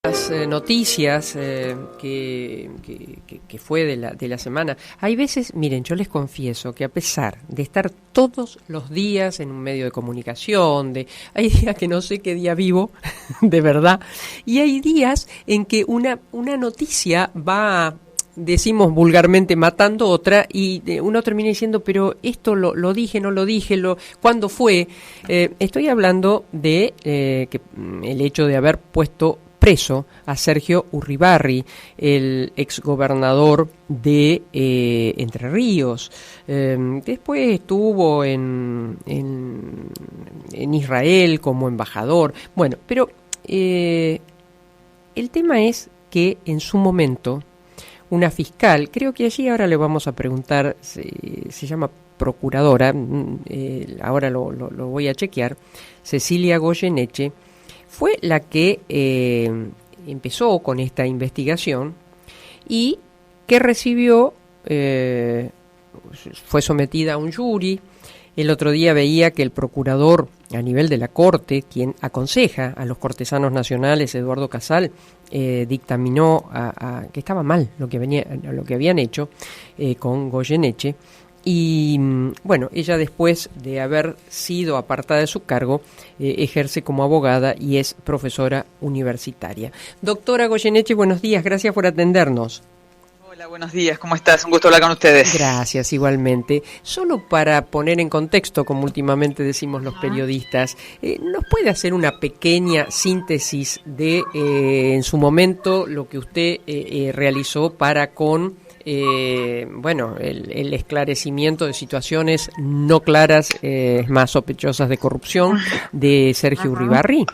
Las noticias que fue de la semana, hay veces, miren, yo les confieso que a pesar de estar todos los días en un medio de comunicación, hay días que no sé qué día vivo, de verdad, y hay días en que una noticia va, decimos vulgarmente, matando otra, y uno termina diciendo, pero esto lo dije, no lo dije, ¿cuándo fue? Estoy hablando de que el hecho de haber puesto preso a Sergio Urribarri, el exgobernador de Entre Ríos. Después estuvo en Israel como embajador. Bueno, pero el tema es que en su momento una fiscal, creo que allí ahora le vamos a preguntar, se llama procuradora, ahora lo voy a chequear, Cecilia Goyeneche, fue la que empezó con esta investigación y que recibió, fue sometida a un jury. El otro día veía que el procurador a nivel de la Corte, quien aconseja a los cortesanos nacionales, Eduardo Casal, dictaminó que estaba mal lo que habían hecho con Goyeneche. Y bueno, ella después de haber sido apartada de su cargo, ejerce como abogada y es profesora universitaria. Doctora Goyeneche, buenos días, gracias por atendernos. Hola, buenos días, ¿cómo estás? Un gusto hablar con ustedes. Gracias, igualmente. Solo para poner en contexto, como últimamente decimos los periodistas, ¿nos puede hacer una pequeña síntesis de, en su momento, lo que usted realizó para con el esclarecimiento de situaciones no claras, más sospechosas de corrupción de Sergio Urribarri?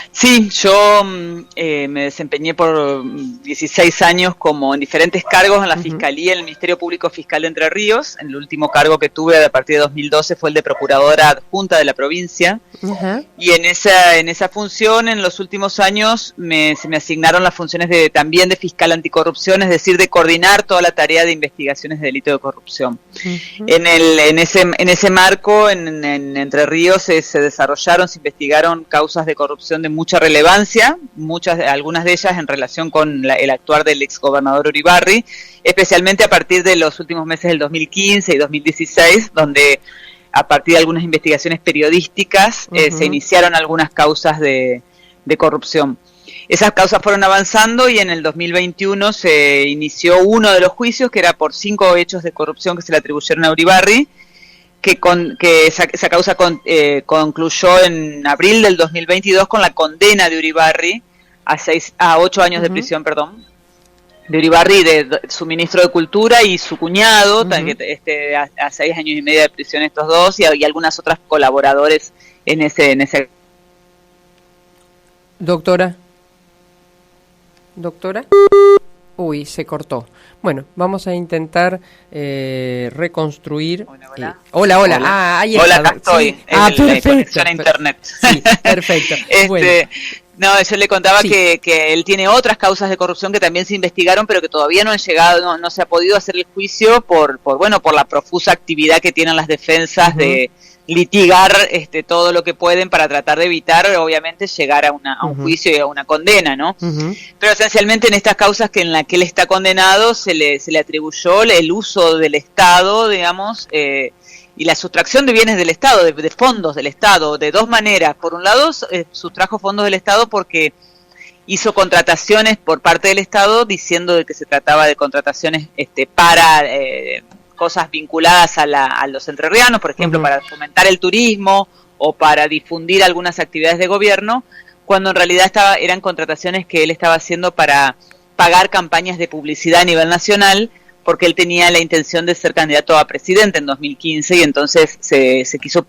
Sí, yo me desempeñé por 16 años como en diferentes cargos en la Fiscalía, en el Ministerio Público Fiscal de Entre Ríos. El último cargo que tuve a partir de 2012 fue el de Procuradora Adjunta de la provincia. Y en esa función, en los últimos años, se me asignaron las funciones también de fiscal anticorrupción, es decir, de coordinar toda la tarea de investigaciones de delito de corrupción. En ese marco, en Entre Ríos, se desarrollaron, se investigaron causas de corrupción de mucha relevancia, algunas de ellas en relación con el actuar del exgobernador Urribarri, especialmente a partir de los últimos meses del 2015 y 2016, donde a partir de algunas investigaciones periodísticas se iniciaron algunas causas de corrupción. Esas causas fueron avanzando y en el 2021 se inició uno de los juicios, que era por 5 hechos de corrupción que se le atribuyeron a Urribarri, que esa causa concluyó en abril del 2022 con la condena de Urribarri a 8 años de prisión, de Urribarri, de su ministro de Cultura y su cuñado, a 6 años y medio de prisión estos dos, y algunas otras colaboradores en ese. Doctora. Uy, se cortó. Bueno, vamos a intentar reconstruir. Hola. Ahí hola, está. Acá estoy. Sí. Perfecto. La conexión a internet. Sí, perfecto. Bueno. No, yo le contaba que él tiene otras causas de corrupción que también se investigaron, pero que todavía no han llegado, no se ha podido hacer el juicio por la profusa actividad que tienen las defensas de litigar todo lo que pueden para tratar de evitar, obviamente, llegar a un juicio y a una condena, ¿no? Pero esencialmente en estas causas en las que él está condenado se le atribuyó el uso del Estado, digamos, y la sustracción de bienes del Estado, de fondos del Estado, de dos maneras. Por un lado, sustrajo fondos del Estado porque hizo contrataciones por parte del Estado diciendo de que se trataba de contrataciones para cosas vinculadas a los entrerrianos, por ejemplo, para fomentar el turismo o para difundir algunas actividades de gobierno, cuando en realidad eran contrataciones que él estaba haciendo para pagar campañas de publicidad a nivel nacional, porque él tenía la intención de ser candidato a presidente en 2015 y entonces se quiso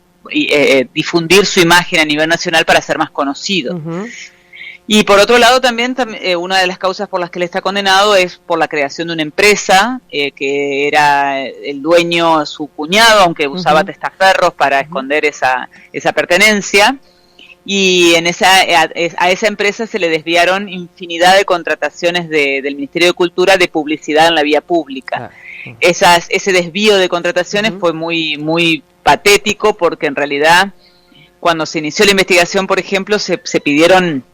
difundir su imagen a nivel nacional para ser más conocido. Y por otro lado también una de las causas por las que él está condenado es por la creación de una empresa que era el dueño su cuñado, aunque usaba testaferros para esconder esa pertenencia. Y a esa empresa se le desviaron infinidad de contrataciones del Ministerio de Cultura de publicidad en la vía pública. Ese desvío de contrataciones fue muy, muy patético, porque en realidad cuando se inició la investigación, por ejemplo, se pidieron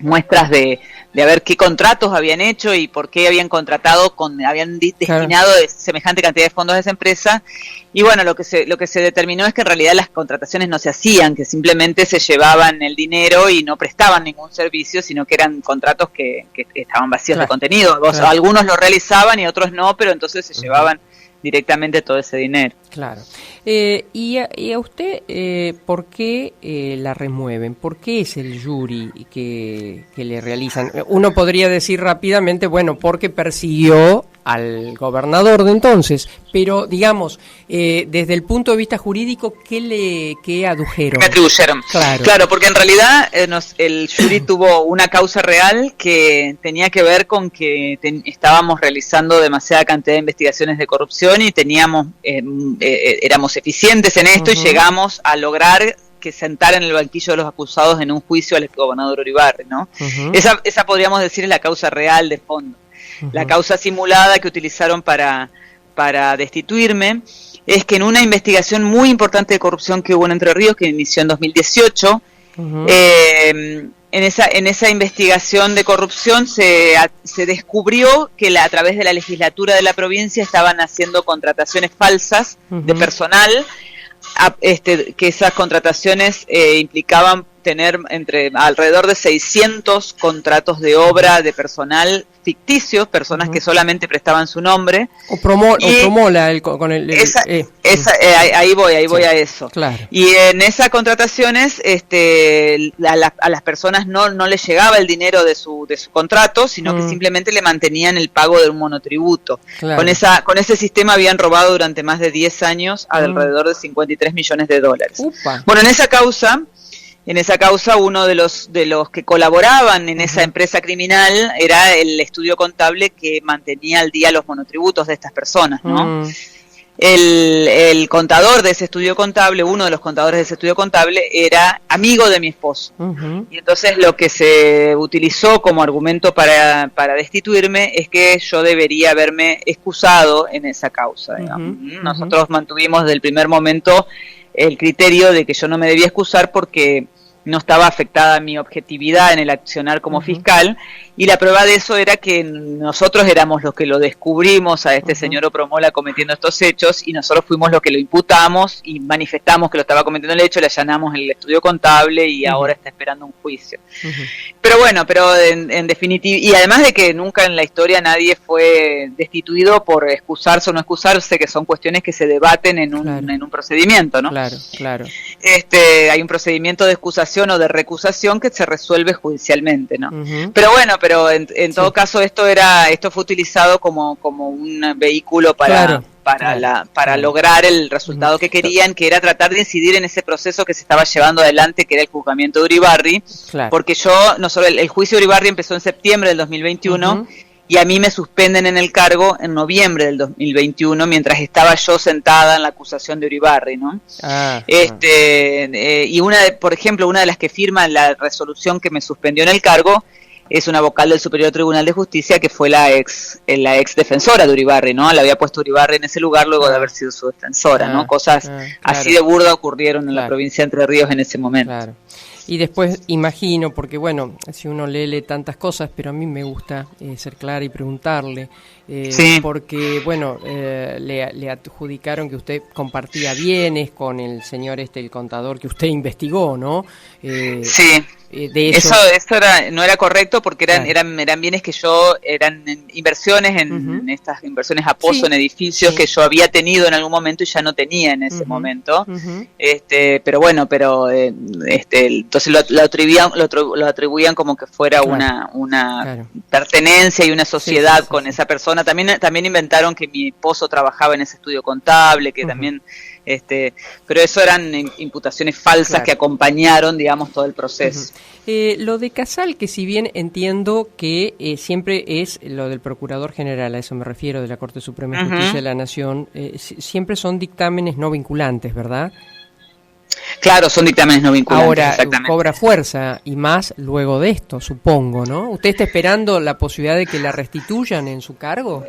muestras de ver qué contratos habían hecho y por qué habían contratado, habían destinado semejante cantidad de fondos a esa empresa. Y bueno, lo que se determinó es que en realidad las contrataciones no se hacían, que simplemente se llevaban el dinero y no prestaban ningún servicio, sino que eran contratos que estaban vacíos de contenido. Algunos lo realizaban y otros no, pero entonces se llevaban directamente todo ese dinero. Claro. Y a usted, ¿por qué la remueven? ¿Por qué es el jury que le realizan? Uno podría decir rápidamente, bueno, porque persiguió al gobernador de entonces, pero digamos, desde el punto de vista jurídico, ¿qué adujeron? Me atribuyeron. Claro, porque en realidad el jury tuvo una causa real que tenía que ver con que estábamos realizando demasiada cantidad de investigaciones de corrupción y teníamos éramos eficientes en esto y llegamos a lograr que sentar en el banquillo de los acusados en un juicio al gobernador Uribarri, ¿no? Esa podríamos decir es la causa real de fondo. La causa simulada que utilizaron para destituirme es que en una investigación muy importante de corrupción que hubo en Entre Ríos, que inició en 2018, en esa investigación de corrupción se descubrió que a través de la legislatura de la provincia estaban haciendo contrataciones falsas de personal, que esas contrataciones implicaban tener alrededor de 600 contratos de obra de personal ficticios, personas que solamente prestaban su nombre. Ahí voy a eso. Claro. Y en esas contrataciones a las personas no les llegaba el dinero de su contrato, sino que simplemente le mantenían el pago de un monotributo. Claro. Con ese sistema habían robado durante más de 10 años alrededor de $53 millones. Upa. Bueno, en esa causa uno de los que colaboraban en esa empresa criminal era el estudio contable que mantenía al día los monotributos de estas personas, ¿no? El contador de ese estudio contable, uno de los contadores de ese estudio contable, era amigo de mi esposo. Y entonces lo que se utilizó como argumento para destituirme es que yo debería haberme excusado en esa causa, digamos. Nosotros mantuvimos desde el primer momento el criterio de que yo no me debía excusar porque no estaba afectada mi objetividad en el accionar como fiscal, y la prueba de eso era que nosotros éramos los que lo descubrimos a este señor Opromola cometiendo estos hechos, y nosotros fuimos los que lo imputamos y manifestamos que lo estaba cometiendo el hecho, le allanamos el estudio contable y ahora está esperando un juicio. Pero bueno, en definitiva, y además de que nunca en la historia nadie fue destituido por excusarse o no excusarse, que son cuestiones que se debaten en un procedimiento, ¿no? Claro. Hay un procedimiento de excusación o de recusación que se resuelve judicialmente, ¿no? Pero en todo caso esto fue utilizado como un vehículo para lograr el resultado que querían, que era tratar de incidir en ese proceso que se estaba llevando adelante, que era el juzgamiento de Uribarri, porque el juicio de Uribarri empezó en septiembre del 2021, y a mí me suspenden en el cargo en noviembre del 2021, mientras estaba yo sentada en la acusación de Uribarri, ¿no? Y por ejemplo, una de las que firma la resolución que me suspendió en el cargo es una vocal del Superior Tribunal de Justicia que fue la ex defensora de Uribarri, ¿no? La había puesto Uribarri en ese lugar luego de haber sido su defensora, ¿no? Cosas así de burda ocurrieron en la provincia de Entre Ríos en ese momento. Claro. Y después imagino, porque bueno, si uno lee tantas cosas, pero a mí me gusta ser clara y preguntarle, porque bueno, le adjudicaron que usted compartía bienes con el señor el contador que usted investigó, ¿no? Sí. De eso no era correcto, porque eran bienes que eran inversiones en estas inversiones a pozo en edificios que yo había tenido en algún momento y ya no tenía en ese momento. Entonces lo atribuían como que fuera una pertenencia y una sociedad con esa persona. También inventaron que mi esposo trabajaba en ese estudio contable, que también pero eso eran imputaciones falsas que acompañaron, digamos, todo el proceso. Lo de Casal, que si bien entiendo que siempre es lo del Procurador General, a eso me refiero, de la Corte Suprema de Justicia de la Nación, siempre son dictámenes no vinculantes, ¿verdad? Claro, son dictámenes no vinculantes. Ahora cobra fuerza, y más luego de esto, supongo, ¿no? ¿Usted está esperando la posibilidad de que la restituyan en su cargo?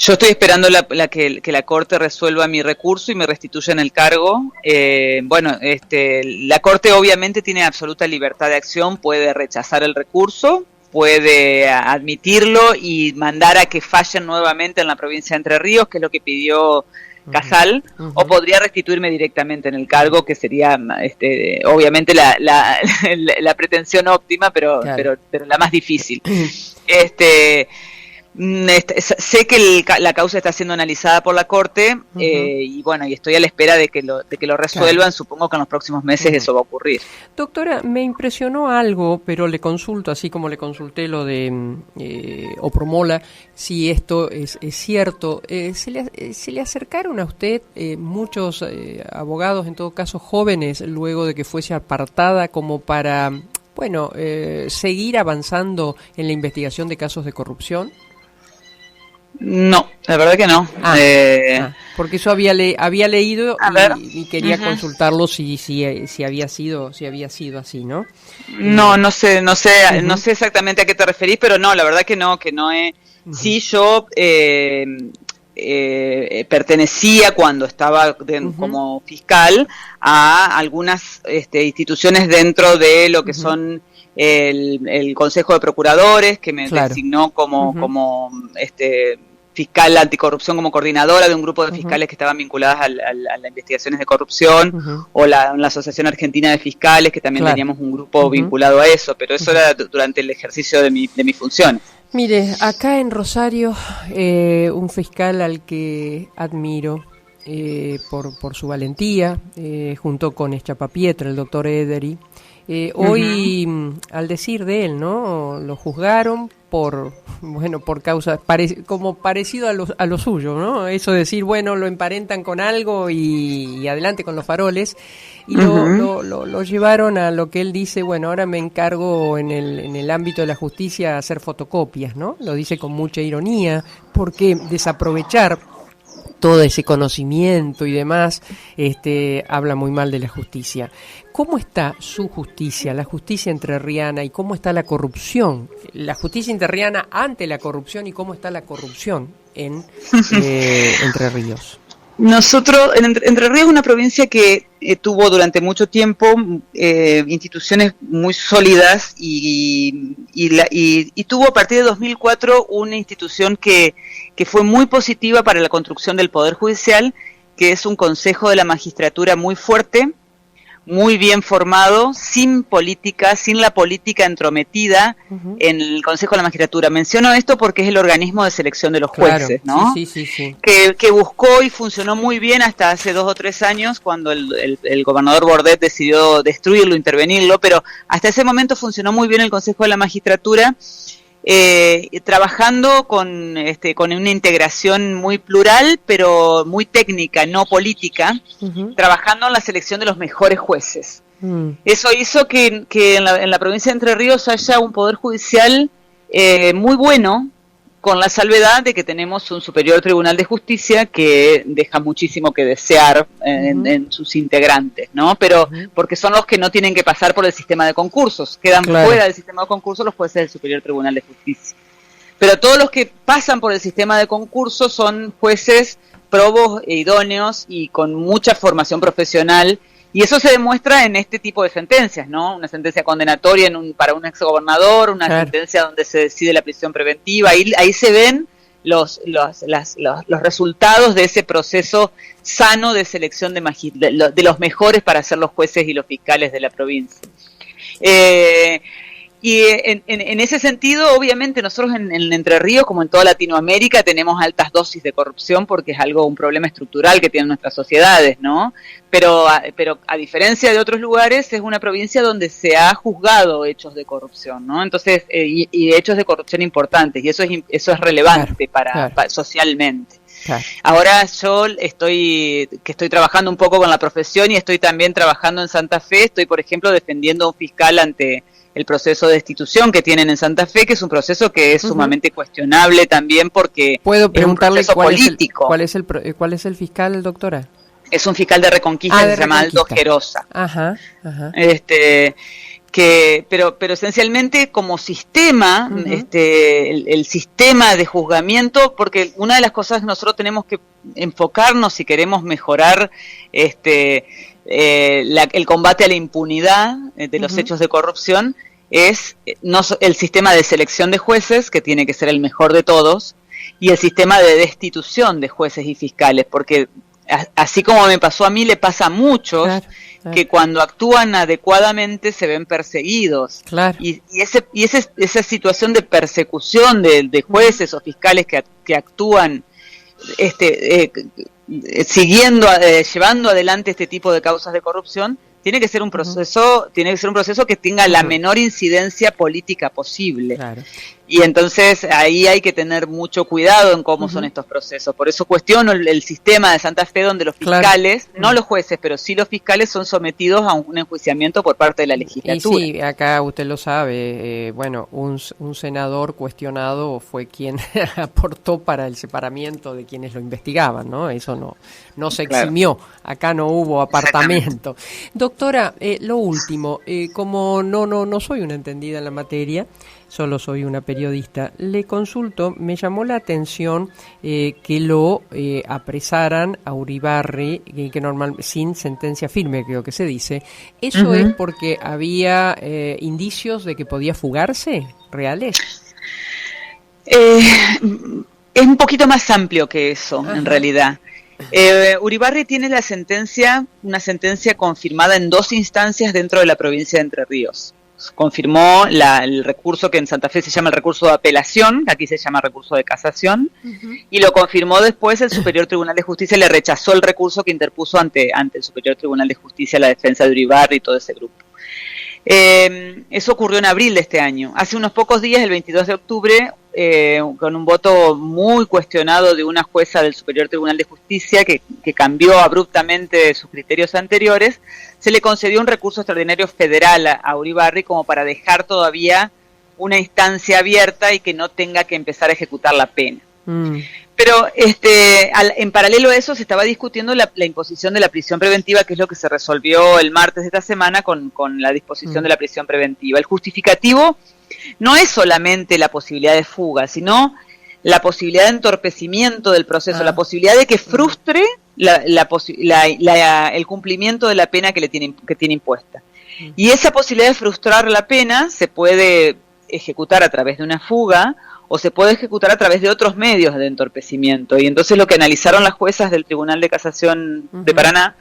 Yo estoy esperando que la Corte resuelva mi recurso y me restituyan el cargo. La Corte obviamente tiene absoluta libertad de acción, puede rechazar el recurso, puede admitirlo y mandar a que fallen nuevamente en la provincia de Entre Ríos, que es lo que pidió Casal, o podría restituirme directamente en el cargo, que sería obviamente la pretensión óptima, pero la más difícil. Sé que la causa está siendo analizada por la Corte y estoy a la espera de que lo resuelvan. Supongo que en los próximos meses eso va a ocurrir. Doctora, me impresionó algo, pero le consulto, así como le consulté lo de Opromola, si esto es cierto. ¿Se le acercaron a usted muchos abogados, en todo caso jóvenes, luego de que fuese apartada, como para seguir avanzando en la investigación de casos de corrupción? No, la verdad que no. Porque eso había leído y quería consultarlo si había sido así, ¿no? No sé exactamente a qué te referís, pero no, la verdad que no he. Sí, yo pertenecía cuando estaba como fiscal a algunas instituciones dentro de lo que son el Consejo de Procuradores, que me designó como fiscal anticorrupción, como coordinadora de un grupo de fiscales que estaban vinculadas a las investigaciones de corrupción, o la Asociación Argentina de Fiscales, que también teníamos un grupo vinculado a eso, pero eso era durante el ejercicio de mis funciones. Mire, acá en Rosario, un fiscal al que admiro por su valentía, junto con Eschapapietra, el doctor Ederi, hoy, al decir de él, ¿no? Lo juzgaron por causas como parecido a lo suyo, ¿no? Eso de decir, lo emparentan con algo y adelante con los faroles, y lo llevaron a lo que él dice, ahora me encargo en el ámbito de la justicia a hacer fotocopias, ¿no? Lo dice con mucha ironía, porque desaprovechar todo ese conocimiento y demás, habla muy mal de la justicia. ¿Cómo está su justicia, la justicia entrerriana, y cómo está la corrupción? La justicia entrerriana ante la corrupción, y cómo está la corrupción en Entre Ríos. Nosotros, Entre Ríos es una provincia que tuvo durante mucho tiempo instituciones muy sólidas y tuvo a partir de 2004 una institución que fue muy positiva para la construcción del Poder Judicial, que es un Consejo de la Magistratura muy fuerte, muy bien formado, sin la política entrometida en el Consejo de la Magistratura. Menciono esto porque es el organismo de selección de los jueces, ¿no? Sí. Que buscó y funcionó muy bien hasta hace 2 o 3 años, cuando el gobernador Bordet decidió destruirlo, intervenirlo, pero hasta ese momento funcionó muy bien el Consejo de la Magistratura, trabajando con una integración muy plural, pero muy técnica, no política, trabajando en la selección de los mejores jueces. Eso hizo que en la provincia de Entre Ríos haya un poder judicial muy bueno, con la salvedad de que tenemos un Superior Tribunal de Justicia que deja muchísimo que desear en sus integrantes, ¿no? Pero porque son los que no tienen que pasar por el sistema de concursos, quedan fuera del sistema de concursos los jueces del Superior Tribunal de Justicia. Pero todos los que pasan por el sistema de concursos son jueces probos e idóneos y con mucha formación profesional, y eso se demuestra en este tipo de sentencias, ¿no? Una sentencia condenatoria para un exgobernador, una sentencia donde se decide la prisión preventiva, ahí se ven los resultados de ese proceso sano de selección de los mejores para ser los jueces y los fiscales de la provincia. Y en ese sentido, obviamente, nosotros en Entre Ríos, como en toda Latinoamérica, tenemos altas dosis de corrupción, porque es un problema estructural que tienen nuestras sociedades, ¿no? Pero a diferencia de otros lugares, es una provincia donde se ha juzgado hechos de corrupción, ¿no? Entonces, y hechos de corrupción importantes, y eso es relevante para socialmente. Ahora yo estoy trabajando un poco con la profesión, y estoy también trabajando en Santa Fe. Estoy, por ejemplo, defendiendo a un fiscal ante el proceso de destitución que tienen en Santa Fe, que es un proceso que es sumamente cuestionable también, porque ¿puedo preguntarle es un proceso político? ¿Cuál es el fiscal, doctora? Es un fiscal de Reconquista que se llama Aldo Gerosa. pero esencialmente como sistema, el sistema de juzgamiento, porque una de las cosas que nosotros tenemos que enfocarnos si queremos mejorar el combate a la impunidad de los hechos de corrupción es el sistema de selección de jueces, que tiene que ser el mejor de todos, y el sistema de destitución de jueces y fiscales, porque así como me pasó a mí, le pasa a muchos, claro. Que cuando actúan adecuadamente se ven perseguidos. Claro. Y esa situación de persecución de jueces o fiscales que actúan llevando adelante este tipo de causas de corrupción, tiene que ser un proceso, que tenga la menor incidencia política posible. Claro. Y entonces ahí hay que tener mucho cuidado en cómo son estos procesos. Por eso cuestiono el sistema de Santa Fe, donde los fiscales, no los jueces, pero sí los fiscales, son sometidos a un enjuiciamiento por parte de la legislatura. Y sí, acá usted lo sabe, un senador cuestionado fue quien aportó para el separamiento de quienes lo investigaban, ¿no? Eso no se eximió, acá no hubo apartamento. Doctora, lo último, como no soy una entendida en la materia, solo soy una periodista, le consulto, me llamó la atención que lo apresaran a Uribarri, que sin sentencia firme, creo que se dice. ¿Eso es porque había indicios de que podía fugarse reales? Es un poquito más amplio que eso, en realidad. Uribarri tiene una sentencia confirmada en 2 instancias dentro de la provincia de Entre Ríos. Confirmó el recurso que en Santa Fe se llama el recurso de apelación, que aquí se llama recurso de casación, y lo confirmó después el Superior Tribunal de Justicia. Le rechazó el recurso que interpuso ante el Superior Tribunal de Justicia la defensa de Uribarri y todo ese grupo. Eso ocurrió en abril de este año. Hace unos pocos días, el 22 de octubre, con un voto muy cuestionado de una jueza del Superior Tribunal de Justicia que cambió abruptamente sus criterios anteriores, se le concedió un recurso extraordinario federal a Uribarri como para dejar todavía una instancia abierta y que no tenga que empezar a ejecutar la pena. Pero en paralelo a eso se estaba discutiendo la imposición de la prisión preventiva, que es lo que se resolvió el martes de esta semana con la disposición de la prisión preventiva. El justificativo no es solamente la posibilidad de fuga, sino la posibilidad de entorpecimiento del proceso, la posibilidad de que frustre el cumplimiento de la pena que tiene impuesta. Y esa posibilidad de frustrar la pena se puede ejecutar a través de una fuga o se puede ejecutar a través de otros medios de entorpecimiento. Y entonces lo que analizaron las juezas del Tribunal de Casación de Paraná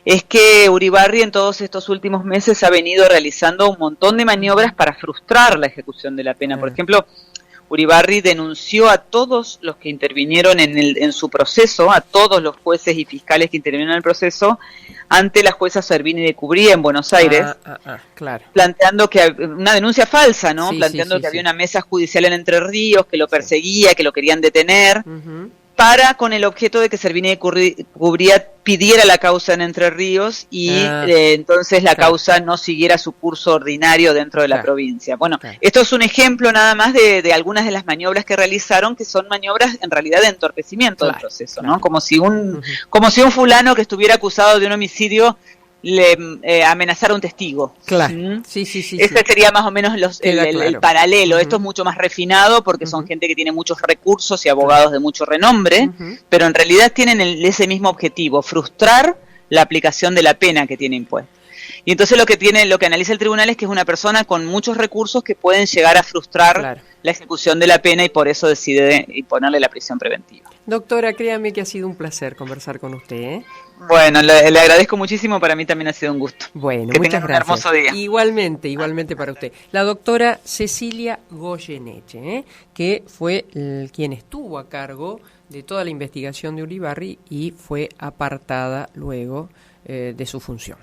es que Uribarri en todos estos últimos meses ha venido realizando un montón de maniobras para frustrar la ejecución de la pena. Por ejemplo, Uribarri denunció a todos los que intervinieron en su proceso, a todos los jueces y fiscales que intervinieron en el proceso, ante la jueza Servini de Cubría en Buenos Aires, claro. Planteando que una denuncia falsa, ¿no? Planteando que había una mesa judicial en Entre Ríos que lo perseguía, que lo querían detener, con el objeto de que Servini de Cubría pidiera la causa en Entre Ríos y entonces la causa no siguiera su curso ordinario dentro de la provincia. Bueno, esto es un ejemplo nada más de algunas de las maniobras que realizaron, que son maniobras en realidad de entorpecimiento del proceso, ¿no? Como si un fulano que estuviera acusado de un homicidio le amenazara a un testigo. Claro. Sí. Ese sería más o menos el paralelo. Esto es mucho más refinado porque son gente que tiene muchos recursos y abogados de mucho renombre, pero en realidad tienen ese mismo objetivo, frustrar la aplicación de la pena que tiene impuesta. Y entonces lo que analiza el tribunal es que es una persona con muchos recursos que pueden llegar a frustrar la ejecución de la pena y por eso decide imponerle la prisión preventiva. Doctora, créame que ha sido un placer conversar con usted, ¿eh? Bueno, le agradezco muchísimo, para mí también ha sido un gusto. Bueno, que muchas gracias. Un hermoso día. Igualmente para usted. La doctora Cecilia Goyeneche, que fue quien estuvo a cargo de toda la investigación de Uribarri y fue apartada luego de su función.